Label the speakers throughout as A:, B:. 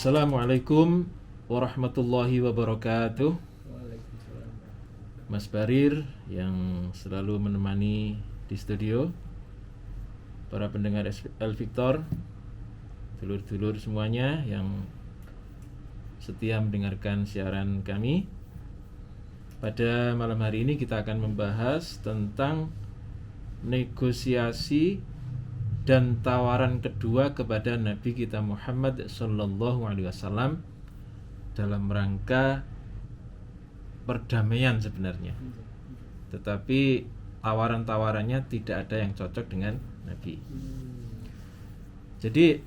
A: Assalamualaikum warahmatullahi wabarakatuh.
B: Waalaikumsalam.
A: Mas Barir yang selalu menemani di studio, para pendengar El Victor, dulur-dulur semuanya yang setia mendengarkan siaran kami. Pada malam hari ini kita akan membahas tentang negosiasi dan tawaran kedua kepada Nabi kita Muhammad sallallahu alaihi wasallam dalam rangka perdamaian sebenarnya. Tetapi tawaran-tawarannya tidak ada yang cocok dengan Nabi. Jadi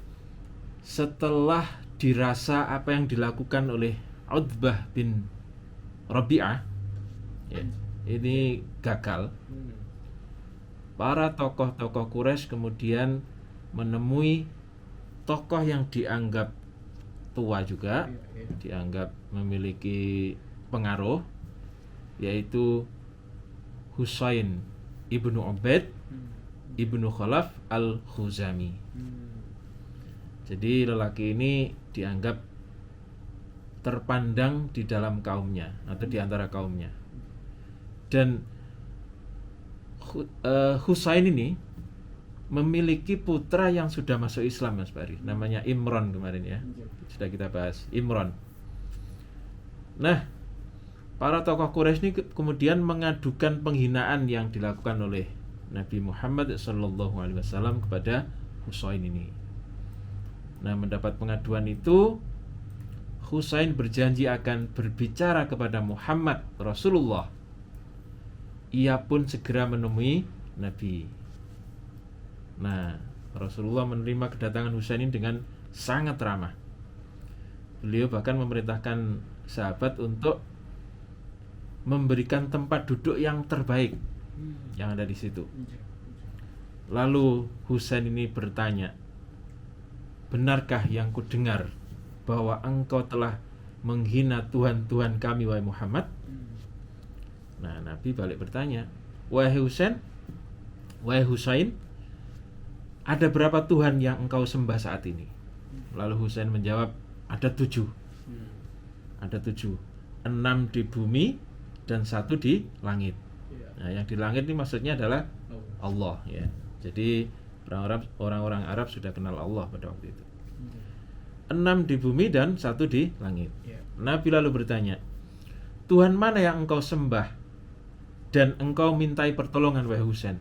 A: setelah dirasa apa yang dilakukan oleh Utbah bin Rabi'ah ya, ini gagal, para tokoh-tokoh Quraisy kemudian menemui tokoh yang dianggap tua juga, dianggap memiliki pengaruh, yaitu Husain ibnu Ubaid ibnu Khalaf al-Khuzami. Jadi lelaki ini dianggap terpandang di dalam kaumnya atau di antara kaumnya. Dan Husain ini memiliki putra yang sudah masuk Islam, Mas Bari. Namanya Imran kemarin ya. Sudah kita bahas Imran. Nah, para tokoh Quraisy ini kemudian mengadukan penghinaan yang dilakukan oleh Nabi Muhammad SAW kepada Husain ini. Nah, mendapat pengaduan itu, Husain berjanji akan berbicara kepada Muhammad Rasulullah. Ia pun segera menemui Nabi. Nah, Rasulullah menerima kedatangan Husain ini dengan sangat ramah. Beliau bahkan memerintahkan sahabat untuk memberikan tempat duduk yang terbaik yang ada di situ. Lalu Husain ini bertanya, "Benarkah yang kudengar bahwa engkau telah menghina Tuhan-Tuhan kami, wahai Muhammad?" Nah, Nabi balik bertanya, "Wahai Husain, ada berapa Tuhan yang engkau sembah saat ini?" Lalu Husain menjawab, "Ada 7. Ada 7. 6 di bumi dan 1 di langit." Nah, yang di langit ini maksudnya adalah Allah ya. Jadi orang-orang Arab sudah kenal Allah pada waktu itu. 6 di bumi dan 1 di langit. Nabi lalu bertanya, "Tuhan mana yang engkau sembah dan engkau mintai pertolongan, wahai Husain?"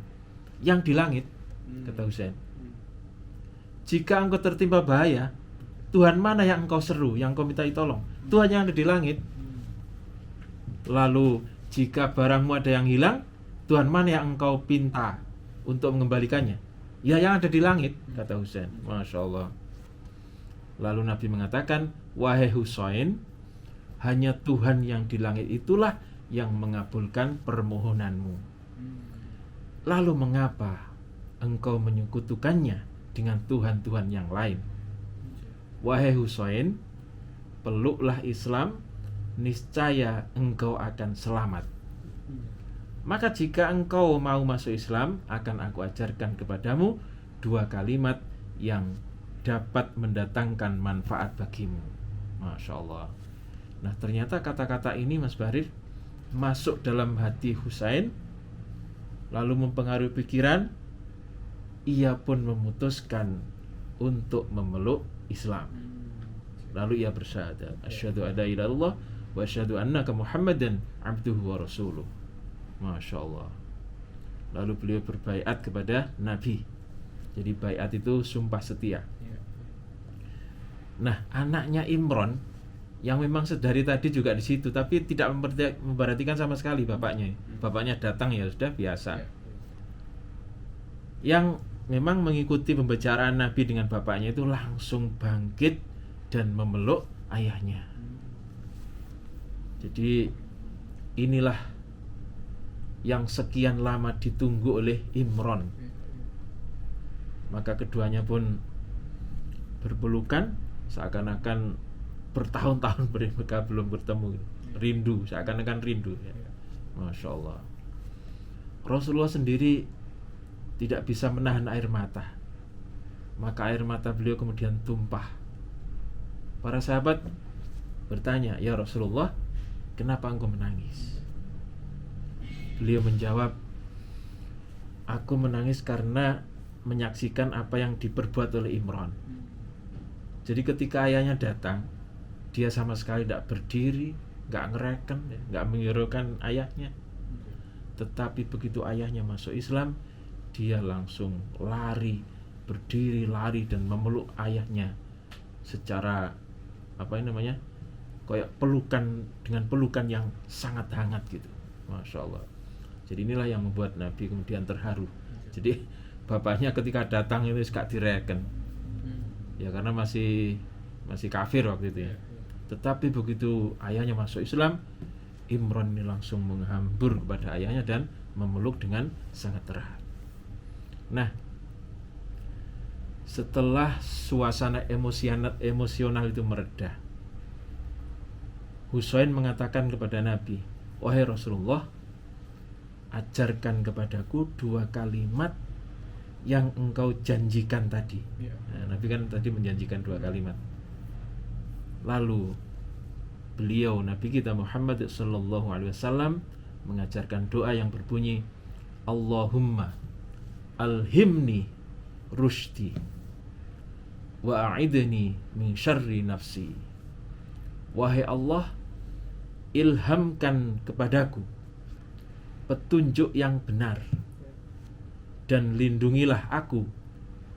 A: "Yang di langit," kata Husain. "Jika engkau tertimpa bahaya, Tuhan mana yang engkau seru, yang engkau mintai tolong?" "Tuhan yang ada di langit." "Lalu jika barangmu ada yang hilang, Tuhan mana yang engkau pinta untuk mengembalikannya?" "Ya, yang ada di langit," kata Husain. Masya Allah. Lalu Nabi mengatakan, "Wahai Husain, hanya Tuhan yang di langit itulah yang mengabulkan permohonanmu. Lalu mengapa engkau menyekutukannya dengan Tuhan-Tuhan yang lain? Wahai Husain, peluklah Islam, niscaya engkau akan selamat. Maka jika engkau mau masuk Islam, akan aku ajarkan kepadamu 2 kalimat yang dapat mendatangkan manfaat bagimu." Masya Allah. Nah, ternyata kata-kata ini, Mas Barir, masuk dalam hati Husain, lalu mempengaruhi pikiran. Ia pun memutuskan untuk memeluk Islam. Lalu ia bersyahadat, "Asyhadu alla ilaha illallah wa asyhadu annaka Muhammadan abduhu wa rasuluh." Masya Allah. Lalu beliau berbaiat kepada Nabi. Jadi baiat itu sumpah setia. Nah, anaknya Imran yang memang sedari tadi juga di situ, tapi tidak memperhatikan sama sekali bapaknya. Bapaknya datang ya sudah biasa. Yang memang mengikuti pembicaraan Nabi dengan bapaknya itu langsung bangkit dan memeluk ayahnya. Jadi inilah yang sekian lama ditunggu oleh Imran. Maka keduanya pun berpelukan seakan-akan bertahun-tahun mereka belum bertemu. Rindu, seakan-akan rindu ya. Masya Allah. Rasulullah sendiri tidak bisa menahan air mata. Maka air mata beliau kemudian tumpah. Para sahabat bertanya, "Ya Rasulullah, kenapa engkau menangis?" Beliau menjawab, "Aku menangis karena menyaksikan apa yang diperbuat oleh Imran." Jadi ketika ayahnya datang, dia sama sekali tidak berdiri, nggak ngereken, nggak menghiraukan ayahnya. Tetapi begitu ayahnya masuk Islam, dia langsung lari, berdiri, lari dan memeluk ayahnya secara kayak pelukan, dengan pelukan yang sangat hangat gitu. Masya Allah. Jadi inilah yang membuat Nabi kemudian terharu. Jadi bapaknya ketika datang itu gak direken, ya karena masih kafir waktu itu ya. Tetapi begitu ayahnya masuk Islam, Imran ini langsung menghambur kepada ayahnya dan memeluk dengan sangat erat. Nah, setelah suasana emosional itu mereda, Husain mengatakan kepada Nabi, "Wahai Rasulullah, ajarkan kepadaku 2 kalimat yang engkau janjikan tadi." Nah, Nabi kan tadi menjanjikan 2 kalimat. Lalu beliau, Nabi kita Muhammad sallallahu alaihi wasallam, mengajarkan doa yang berbunyi, "Allahumma alhimni rushdi wa a'idni min syarri nafsi." Wahai Allah, ilhamkan kepadaku petunjuk yang benar dan lindungilah aku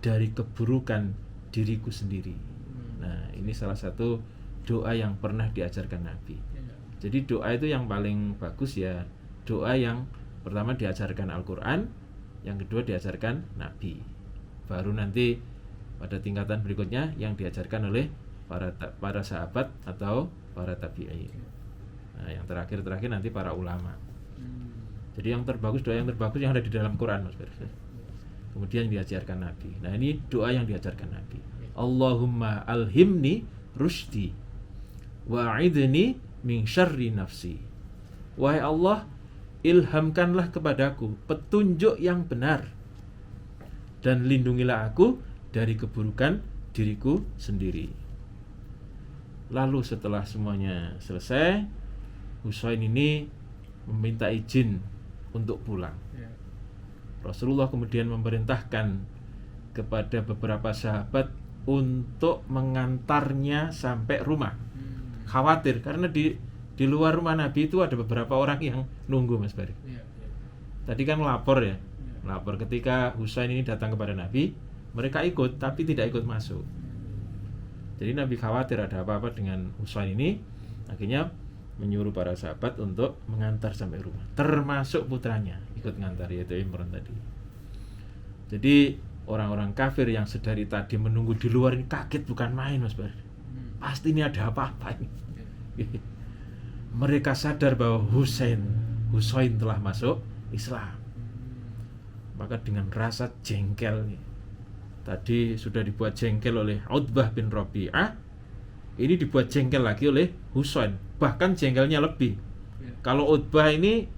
A: dari keburukan diriku sendiri. Nah, ini salah satu doa yang pernah diajarkan Nabi. Jadi doa itu yang paling bagus ya, doa yang pertama diajarkan Al-Quran, yang kedua diajarkan Nabi, baru nanti pada tingkatan berikutnya yang diajarkan oleh para sahabat atau para tabi'in. Nah, yang terakhir nanti para ulama. Jadi yang terbagus, doa yang terbagus yang ada di dalam Quran, Mas Ferry. Kemudian diajarkan Nabi. Nah, ini doa yang diajarkan Nabi. Allahumma alhimni rushdi wa'idni min syarri nafsi. Wahai Allah, ilhamkanlah kepadaku petunjuk yang benar dan lindungilah aku dari keburukan diriku sendiri. Lalu setelah semuanya selesai, Husain ini meminta izin untuk pulang. Rasulullah kemudian memerintahkan kepada beberapa sahabat untuk mengantarnya sampai rumah. Khawatir karena di luar rumah Nabi itu ada beberapa orang yang nunggu, Mas Bari. Tadi kan lapor ya. Lapor ketika Husain ini datang kepada Nabi, mereka ikut tapi tidak ikut masuk. Jadi Nabi khawatir ada apa-apa dengan Husain ini, akhirnya menyuruh para sahabat untuk mengantar sampai rumah, termasuk putranya ikut ngantar, yaitu Imran tadi. Jadi orang-orang kafir yang sedari tadi menunggu di luar ini kaget bukan main, Mas Bar. Pasti ini ada apa-apa ini. Mereka sadar bahwa Husain telah masuk Islam. Maka dengan rasa jengkel nih, tadi sudah dibuat jengkel oleh Utbah bin Rabi'ah, ini dibuat jengkel lagi oleh Husain. Bahkan jengkelnya lebih. Kalau Utbah ini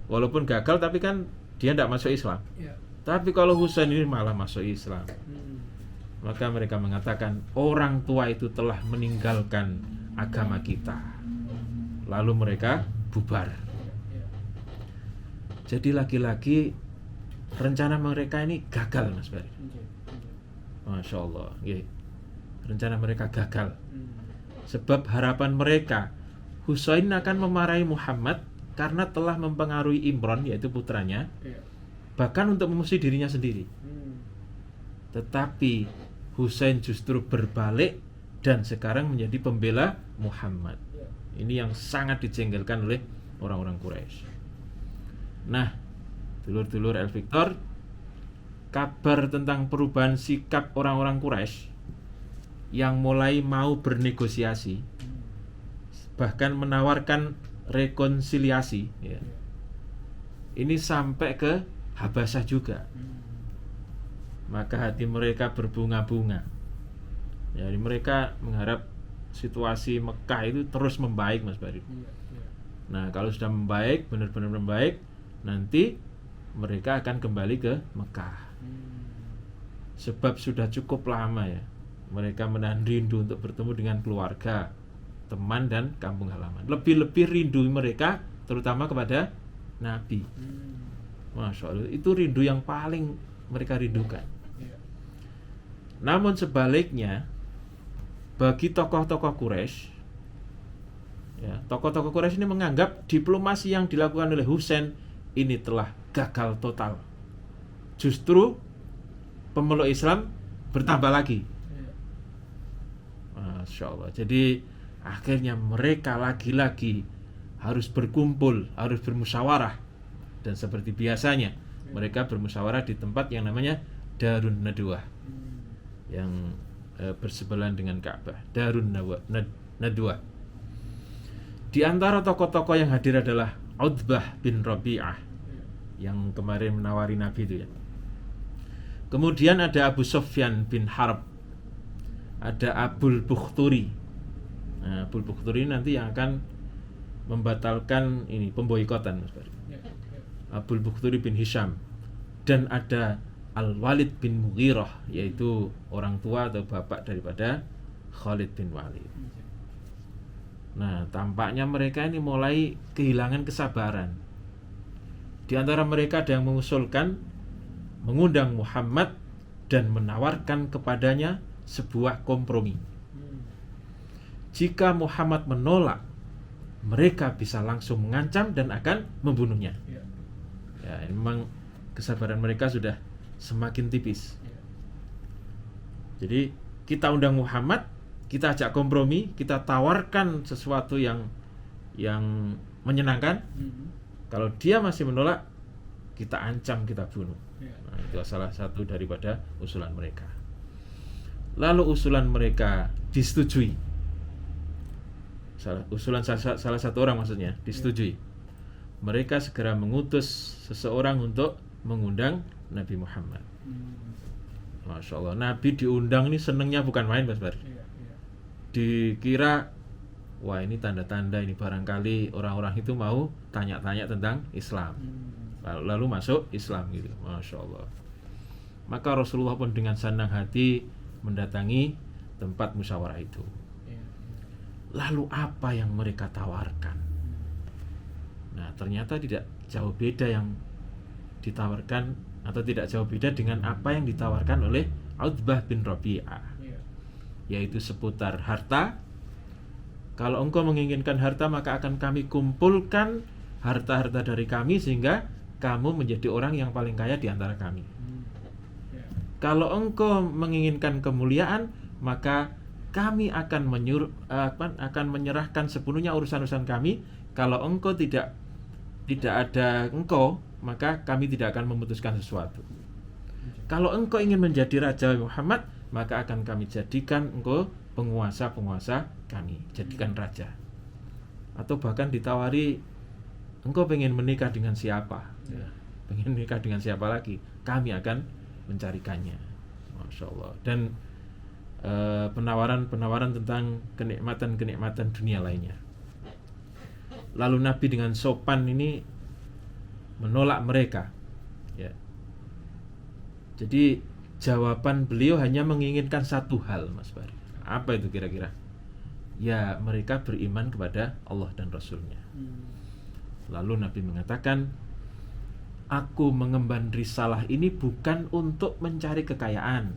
A: walaupun gagal tapi kan dia tidak masuk Islam. Tapi kalau Husain ini malah masuk Islam. Maka mereka mengatakan orang tua itu telah meninggalkan agama kita. Lalu mereka bubar. Jadi lagi-lagi rencana mereka ini gagal, Mas Bari. Masya Allah, rencana mereka gagal. Sebab harapan mereka, Husain akan memarahi Muhammad karena telah mempengaruhi Imran, yaitu putranya, bahkan untuk memusuhi dirinya sendiri. Tetapi Husain justru berbalik dan sekarang menjadi pembela Muhammad. Ini yang sangat dijengkelkan oleh orang-orang Quraisy. Nah, dulur-dulur El Victor, kabar tentang perubahan sikap orang-orang Quraisy yang mulai mau bernegosiasi, bahkan menawarkan rekonsiliasi, ya. Ini sampai ke Habasyah juga. Maka hati mereka berbunga-bunga. Jadi mereka mengharap situasi Mekah itu terus membaik, Mas Bari. Nah, kalau sudah membaik, benar-benar membaik, nanti mereka akan kembali ke Mekah. Sebab sudah cukup lama ya mereka menahan rindu untuk bertemu dengan keluarga, teman dan kampung halaman. Lebih-lebih rindu mereka terutama kepada Nabi. Masya Allah, itu rindu yang paling mereka rindukan. Namun sebaliknya, bagi tokoh-tokoh Quraisy, ya, tokoh-tokoh Quraisy ini menganggap diplomasi yang dilakukan oleh Husain ini telah gagal total. Justru pemeluk Islam bertambah lagi. Masya Allah. Jadi akhirnya mereka lagi-lagi harus berkumpul, harus bermusyawarah. Dan seperti biasanya mereka bermusyawarah di tempat yang namanya Darun Nadwah, yang bersebelahan dengan Ka'bah. Darun Nadwah. Di antara tokoh-tokoh yang hadir adalah Utbah bin Rabi'ah, yang kemarin menawari Nabi itu ya. Kemudian ada Abu Sufyan bin Harb, ada Abul Bukhturi. Nah, Abul Bukhturi nanti yang akan membatalkan ini pemboikotan, Mas Bari. Abul Bukhturi bin Hisham, dan ada Al-Walid bin Mughirah, yaitu orang tua atau bapak daripada Khalid bin Walid. Nah, tampaknya mereka ini mulai kehilangan kesabaran. Di antara mereka ada yang mengusulkan mengundang Muhammad dan menawarkan kepadanya sebuah kompromi. Jika Muhammad menolak, mereka bisa langsung mengancam dan akan membunuhnya. Ya, memang kesabaran mereka sudah semakin tipis. Jadi kita undang Muhammad, kita ajak kompromi, kita tawarkan sesuatu yang menyenangkan. Kalau dia masih menolak, kita ancam, kita bunuh. Nah, itu salah satu daripada usulan mereka. Lalu usulan mereka disetujui. Usulan salah satu orang maksudnya disetujui. Mereka segera mengutus seseorang untuk mengundang Nabi Muhammad. Masya Allah, Nabi diundang ini senengnya bukan main, Mas Bari. Dikira, wah ini tanda-tanda ini barangkali orang-orang itu mau tanya-tanya tentang Islam, lalu masuk Islam gitu. Masya Allah. Maka Rasulullah pun dengan senang hati mendatangi tempat musyawarah itu. Lalu apa yang mereka tawarkan? Nah, ternyata tidak jauh beda yang ditawarkan, atau tidak jauh beda dengan apa yang ditawarkan oleh Utbah bin Rabi'ah, yaitu seputar harta. Kalau engkau menginginkan harta, maka akan kami kumpulkan harta-harta dari kami sehingga kamu menjadi orang yang paling kaya di antara kami. Kalau engkau menginginkan kemuliaan, maka kami akan menyerahkan sepenuhnya urusan-urusan kami. Kalau engkau tidak ada engkau, maka kami tidak akan memutuskan sesuatu. Kalau engkau ingin menjadi Raja Muhammad, maka akan kami jadikan engkau penguasa-penguasa kami, jadikan raja. Atau bahkan ditawari, engkau pengen menikah dengan siapa? Pengen menikah dengan siapa lagi? Kami akan mencarikannya. Masya Allah. Dan penawaran-penawaran tentang kenikmatan-kenikmatan dunia lainnya. Lalu Nabi dengan sopan ini menolak mereka. Ya. Jadi jawaban beliau hanya menginginkan satu hal, Mas Bari. Apa itu kira-kira? Ya, mereka beriman kepada Allah dan Rasulnya. Lalu Nabi mengatakan, aku mengemban risalah ini bukan untuk mencari kekayaan,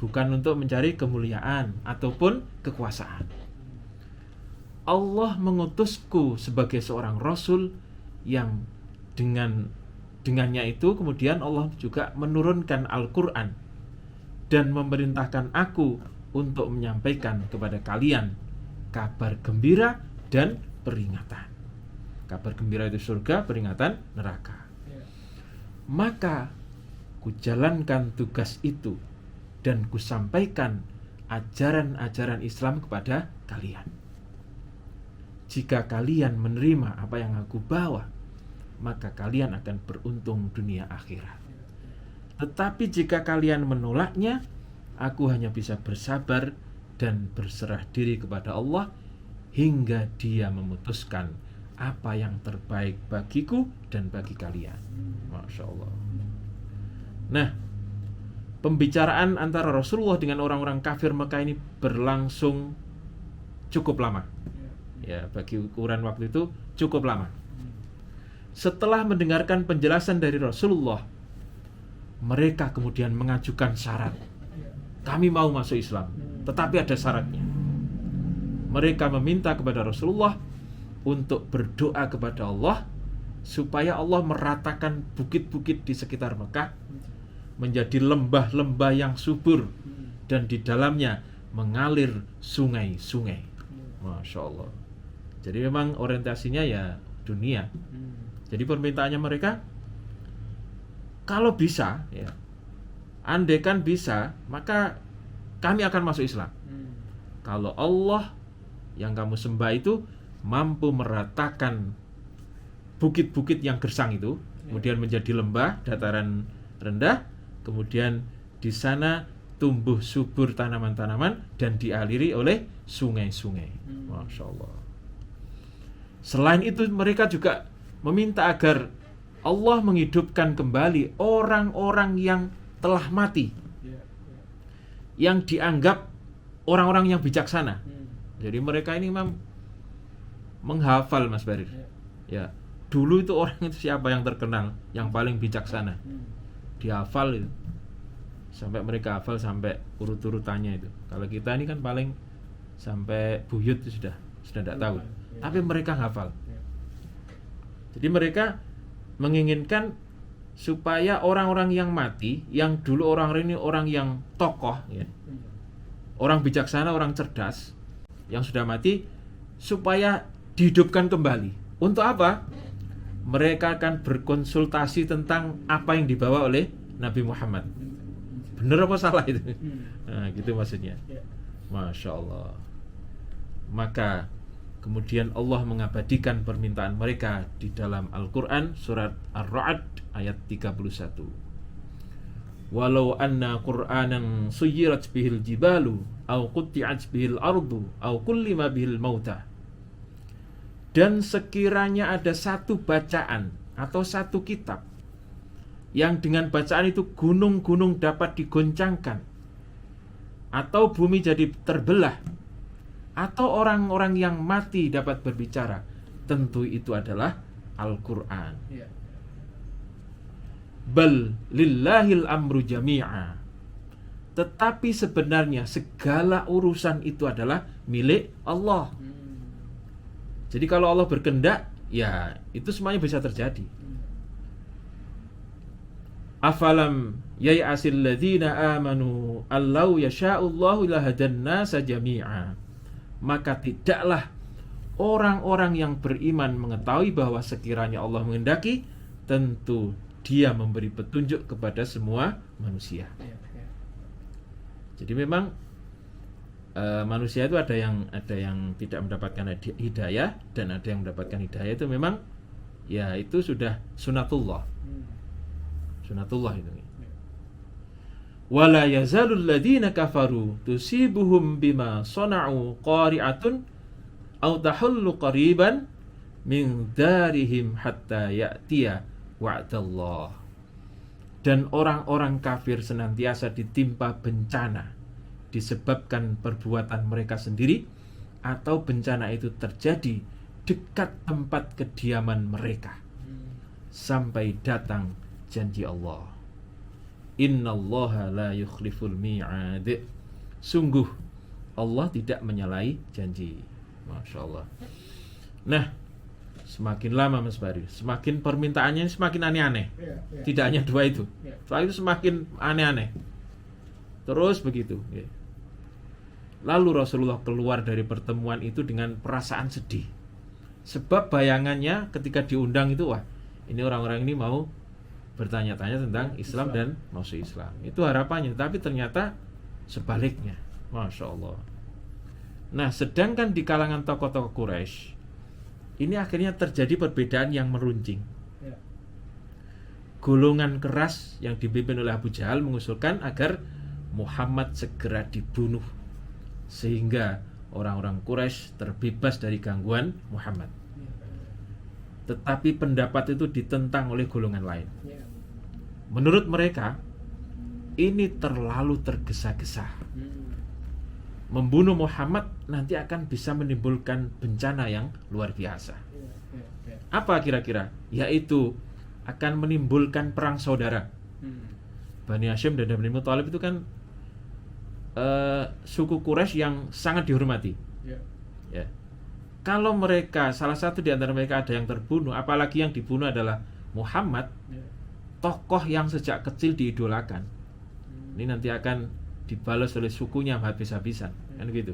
A: bukan untuk mencari kemuliaan ataupun kekuasaan. Allah mengutusku sebagai seorang Rasul yang dengannya itu kemudian Allah juga menurunkan Al-Quran dan memerintahkan aku untuk menyampaikan kepada kalian kabar gembira dan peringatan. Kabar gembira itu surga, peringatan neraka. Maka kujalankan tugas itu dan kusampaikan ajaran-ajaran Islam kepada kalian. Jika kalian menerima apa yang aku bawa, maka kalian akan beruntung dunia akhirat. Tetapi jika kalian menolaknya, aku hanya bisa bersabar dan berserah diri kepada Allah hingga Dia memutuskan apa yang terbaik bagiku dan bagi kalian. Masya Allah. Nah, pembicaraan antara Rasulullah dengan orang-orang kafir Mekah ini berlangsung cukup lama. Ya, bagi ukuran waktu itu cukup lama. Setelah mendengarkan penjelasan dari Rasulullah, mereka kemudian mengajukan syarat. Kami mau masuk Islam, tetapi ada syaratnya. Mereka meminta kepada Rasulullah untuk berdoa kepada Allah supaya Allah meratakan bukit-bukit di sekitar Mekah menjadi lembah-lembah yang subur dan di dalamnya mengalir sungai-sungai. Masya Allah. Jadi memang orientasinya ya dunia. Jadi permintaannya mereka, kalau bisa, ya, andaikan bisa, maka kami akan masuk Islam. Kalau Allah yang kamu sembah itu mampu meratakan bukit-bukit yang gersang itu, kemudian menjadi lembah, dataran rendah, kemudian di sana tumbuh subur tanaman-tanaman dan dialiri oleh sungai-sungai. Masya Allah. Selain itu mereka juga meminta agar Allah menghidupkan kembali orang-orang yang telah mati, yang dianggap orang-orang yang bijaksana. Jadi mereka ini memang menghafal, Mas Barir. Ya, dulu itu orang itu siapa yang terkenal, yang paling bijaksana, dihafal itu. Sampai mereka hafal sampai urut-urutannya itu. Kalau kita ini kan paling sampai buyut itu sudah tidak tahu. Tapi mereka hafal. Jadi mereka menginginkan supaya orang-orang yang mati, yang dulu orang ini orang yang tokoh, ya, orang bijaksana, orang cerdas, yang sudah mati, supaya dihidupkan kembali. Untuk apa? Mereka akan berkonsultasi tentang apa yang dibawa oleh Nabi Muhammad. Benar apa salah itu? Nah, gitu maksudnya. Masya Allah. Maka kemudian Allah mengabadikan permintaan mereka di dalam Al-Quran surat Ar-Ra'd ayat 31. Walau anna Qur'anan suyirat bihil jibalu au qutti'at bihil ardu au kullima bihil mauta. Dan sekiranya ada satu bacaan atau satu kitab yang dengan bacaan itu gunung-gunung dapat digoncangkan, atau bumi jadi terbelah, atau orang-orang yang mati dapat berbicara, tentu itu adalah Al-Quran. Bal lillahil amru jami'a. Tetapi sebenarnya segala urusan itu adalah milik Allah. Jadi kalau Allah berkehendak, ya itu semuanya bisa terjadi. Afalam yai'asil ladzina amanu allau yasha'ullahu lahadan nasa jami'a. Maka tidaklah orang-orang yang beriman mengetahui bahwa sekiranya Allah menghendaki, tentu Dia memberi petunjuk kepada semua manusia. Jadi memang manusia itu ada yang tidak mendapatkan hidayah dan ada yang mendapatkan hidayah. Itu memang ya itu sudah sunatullah. Sunatullah itu. Wala yazalul ladzina kafaru tusibuhum bima sana'u qari'atun aw tahullu qariban min darihim hatta ya'tiya wa'dallah. Dan orang-orang kafir senantiasa ditimpa bencana disebabkan perbuatan mereka sendiri, atau bencana itu terjadi dekat tempat kediaman mereka sampai datang janji Allah. Innallaha la yukhliful mi'ad. Sungguh Allah tidak menyalahi janji. Masya Allah. Nah, semakin lama Mas Bari, semakin permintaannya semakin aneh-aneh. Tidak hanya dua itu. Setelah itu semakin aneh-aneh. Terus begitu. Lalu Rasulullah keluar dari pertemuan itu dengan perasaan sedih. Sebab bayangannya ketika diundang itu, wah, ini orang-orang ini mau bertanya-tanya tentang Islam dan masuk Islam. Itu harapannya, tapi ternyata sebaliknya. Masya Allah. Nah, sedangkan di kalangan tokoh-tokoh Quraisy, ini akhirnya terjadi perbedaan yang meruncing. Golongan keras yang dipimpin oleh Abu Jahal mengusulkan agar Muhammad segera dibunuh, sehingga orang-orang Quraisy terbebas dari gangguan Muhammad. Tetapi pendapat itu ditentang oleh golongan lain. Menurut mereka, ini terlalu tergesa-gesa. Membunuh Muhammad nanti akan bisa menimbulkan bencana yang luar biasa. Apa kira-kira? Yaitu akan menimbulkan perang saudara. Bani Hashim dan Bani Muthalib itu kan suku Quraisy yang sangat dihormati. Ya. Kalau mereka, salah satu di antara mereka ada yang terbunuh, apalagi yang dibunuh adalah Muhammad, tokoh yang sejak kecil diidolakan, ini nanti akan dibalas oleh sukunya habis-habisan, kan gitu.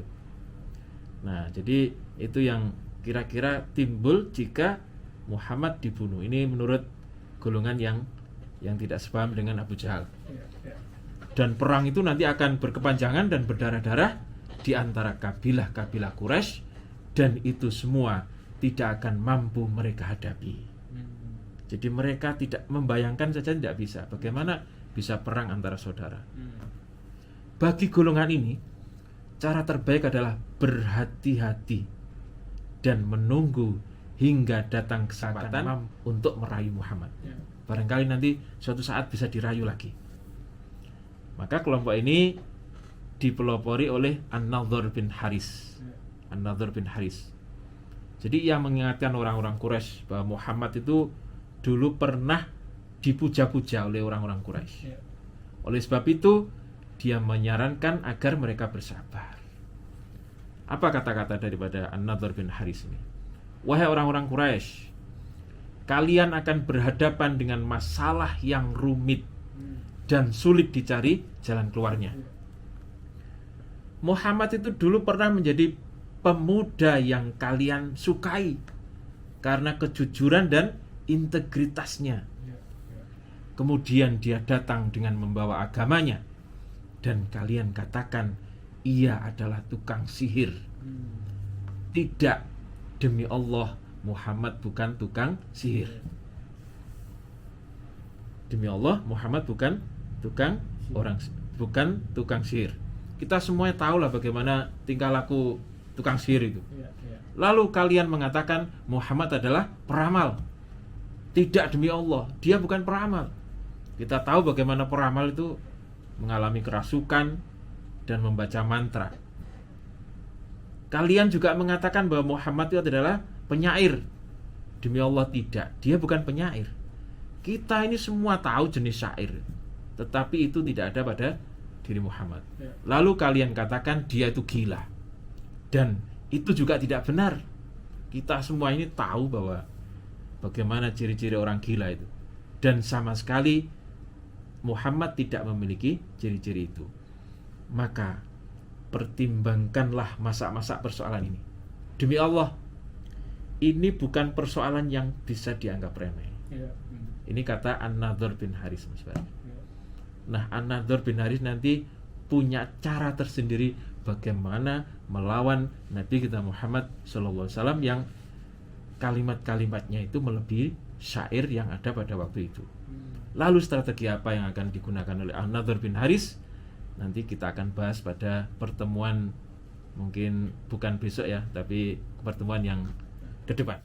A: Nah, jadi itu yang kira-kira timbul jika Muhammad dibunuh. Ini menurut golongan yang tidak sepaham dengan Abu Jahal. Dan perang itu nanti akan berkepanjangan dan berdarah-darah di antara kabilah-kabilah Quraisy, dan itu semua tidak akan mampu mereka hadapi. Jadi mereka tidak membayangkan saja, tidak bisa. Bagaimana bisa perang antara saudara? Bagi golongan ini, cara terbaik adalah berhati-hati dan menunggu hingga datang kesempatan untuk merayu Muhammad. Barangkali nanti suatu saat bisa dirayu lagi. Maka kelompok ini dipelopori oleh An-Nadhr bin Haris. An-Nadhr bin Haris. Jadi ia mengingatkan orang-orang Quraisy bahwa Muhammad itu dulu pernah dipuja-puja oleh orang-orang Quraisy. Oleh sebab itu dia menyarankan agar mereka bersabar. Apa kata-kata daripada An-Nadhr bin Haris ini? Wahai orang-orang Quraisy, kalian akan berhadapan dengan masalah yang rumit dan sulit dicari jalan keluarnya. Muhammad itu dulu pernah menjadi pemuda yang kalian sukai karena kejujuran dan integritasnya. Kemudian dia datang dengan membawa agamanya, dan kalian katakan ia adalah tukang sihir. Tidak, demi Allah, Muhammad bukan tukang sihir. Demi Allah, Muhammad bukan tukang sihir. Kita semuanya tahulah bagaimana tingkah laku tukang sihir itu. Lalu kalian mengatakan Muhammad adalah peramal. Tidak, demi Allah, dia bukan peramal. Kita tahu bagaimana peramal itu mengalami kerasukan dan membaca mantra. Kalian juga mengatakan bahwa Muhammad itu adalah penyair. Demi Allah, tidak, dia bukan penyair. Kita ini semua tahu jenis syair, tetapi itu tidak ada pada diri Muhammad. Lalu kalian katakan dia itu gila, dan itu juga tidak benar. Kita semua ini tahu bahwa bagaimana ciri-ciri orang gila itu, dan sama sekali Muhammad tidak memiliki ciri-ciri itu. Maka pertimbangkanlah masak-masak persoalan ini. Demi Allah, ini bukan persoalan yang bisa dianggap remeh. Ini kata An-Nadhr bin Haris. Nah, An-Nadhr bin Haris nanti punya cara tersendiri bagaimana melawan Nabi kita Muhammad SAW yang kalimat-kalimatnya itu melebihi syair yang ada pada waktu itu. Lalu strategi apa yang akan digunakan oleh An-Nadhr bin Haris? Nanti kita akan bahas pada pertemuan, mungkin bukan besok ya, tapi pertemuan yang ke depan.